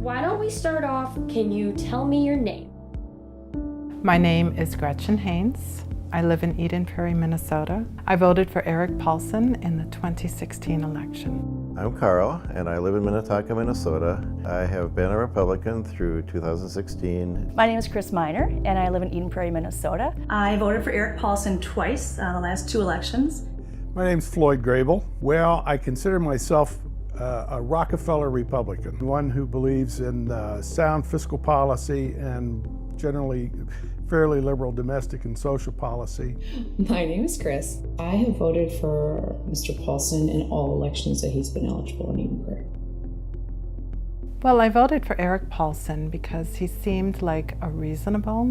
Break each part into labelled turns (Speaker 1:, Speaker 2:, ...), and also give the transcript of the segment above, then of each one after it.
Speaker 1: why don't we start off, can you tell me your name?
Speaker 2: My name is Gretchen Haynes. I live in Eden Prairie, Minnesota. I voted for Erik Paulsen in the 2016 election.
Speaker 3: I'm Carl, and I live in Minnetonka, Minnesota. I have been a Republican through 2016.
Speaker 4: My name is Chris Miner, and I live in Eden Prairie, Minnesota.
Speaker 5: I voted for Erik Paulsen twice the last 2 elections.
Speaker 6: My name's Floyd Grable. Well, I consider myself a Rockefeller Republican, one who believes in sound fiscal policy and generally fairly liberal domestic and social policy.
Speaker 7: My name is Chris. I have voted for Mr. Paulsen in all elections that he's been eligible in Eden Prairie.
Speaker 2: Well, I voted for Erik Paulsen because he seemed like a reasonable,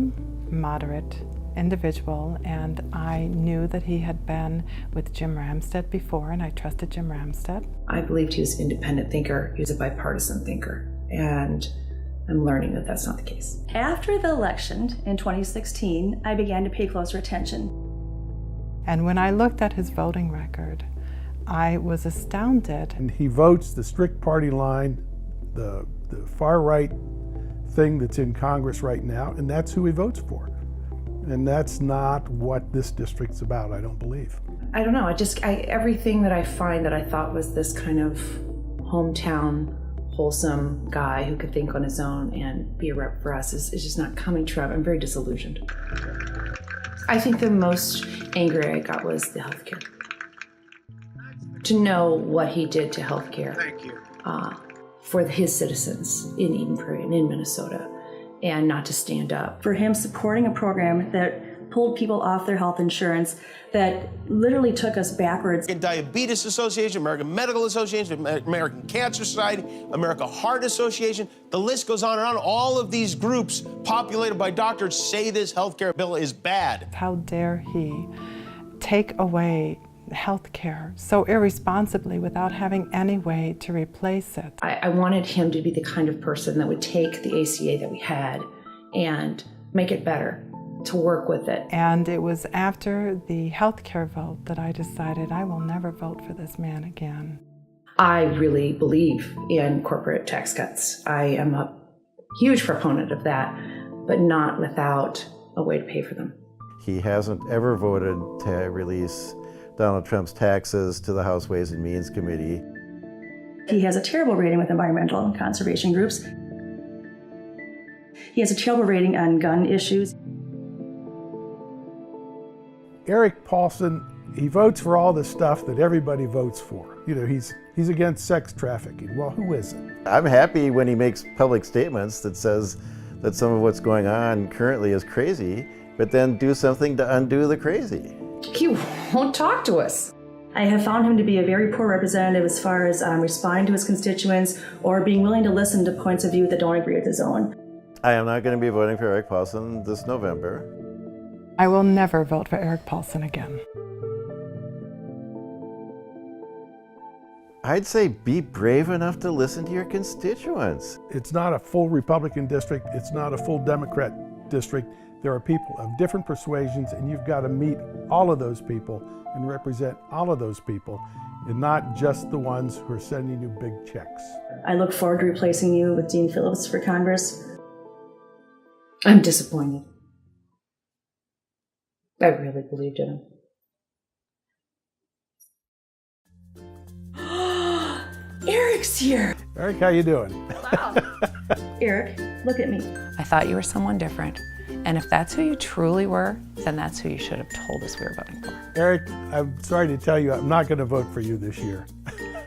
Speaker 2: moderate individual, and I knew that he had been with Jim Ramstad before, and I trusted Jim Ramstad.
Speaker 8: I believed he was an independent thinker. He was a bipartisan thinker, and I'm learning that that's not the case.
Speaker 5: After the election in 2016, I began to pay closer attention.
Speaker 2: And when I looked at his voting record, I was astounded.
Speaker 6: And he votes the strict party line, the far right thing that's in Congress right now, and that's who he votes for. And that's not what this district's about, I don't believe.
Speaker 8: I don't know, everything that I find that I thought was this kind of hometown, wholesome guy who could think on his own and be a rep for us is just not coming true. I'm very disillusioned. I think the most angry I got was the healthcare. To know what he did to healthcare for his citizens in Eden Prairie and in Minnesota, and not to stand up.
Speaker 5: For him supporting a program that pulled people off their health insurance, that literally took us backwards.
Speaker 9: Diabetes Association, American Medical Association, American Cancer Society, American Heart Association, the list goes on and on. All of these groups populated by doctors say this healthcare bill is bad.
Speaker 2: How dare he take away health care so irresponsibly without having any way to replace it.
Speaker 8: I wanted him to be the kind of person that would take the ACA that we had and make it better, to work with it.
Speaker 2: And it was after the health care vote that I decided I will never vote for this man again.
Speaker 8: I really believe in corporate tax cuts. I am a huge proponent of that, but not without a way to pay for them.
Speaker 3: He hasn't ever voted to release Donald Trump's taxes to the House Ways and Means Committee.
Speaker 5: He has a terrible rating with environmental and conservation groups. He has a terrible rating on gun issues.
Speaker 6: Erik Paulsen, he votes for all the stuff that everybody votes for. You know, he's against sex trafficking. Well, who isn't?
Speaker 3: I'm happy when he makes public statements that says that some of what's going on currently is crazy, but then do something to undo the crazy.
Speaker 8: He won't talk to us.
Speaker 5: I have found him to be a very poor representative as far as responding to his constituents or being willing to listen to points of view that don't agree with his own.
Speaker 3: I am not going to be voting for Erik Paulsen this November.
Speaker 2: I will never vote for Erik Paulsen again.
Speaker 3: I'd say be brave enough to listen to your constituents.
Speaker 6: It's not a full Republican district. It's not a full Democrat district. There are people of different persuasions, and you've got to meet all of those people and represent all of those people, and not just the ones who are sending you big checks.
Speaker 5: I look forward to replacing you with Dean Phillips for Congress.
Speaker 8: I'm disappointed. I really believed in him.
Speaker 5: Erik's here.
Speaker 6: Erik, how you doing?
Speaker 5: Wow. Erik, look at me.
Speaker 10: I thought you were someone different. And if that's who you truly were, then that's who you should have told us we were voting for.
Speaker 6: Erik, I'm sorry to tell you, I'm not going to vote for you this year.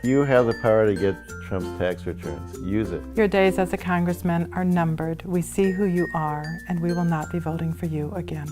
Speaker 3: You have the power to get Trump's tax returns. Use it.
Speaker 2: Your days as a congressman are numbered. We see who you are, and we will not be voting for you again.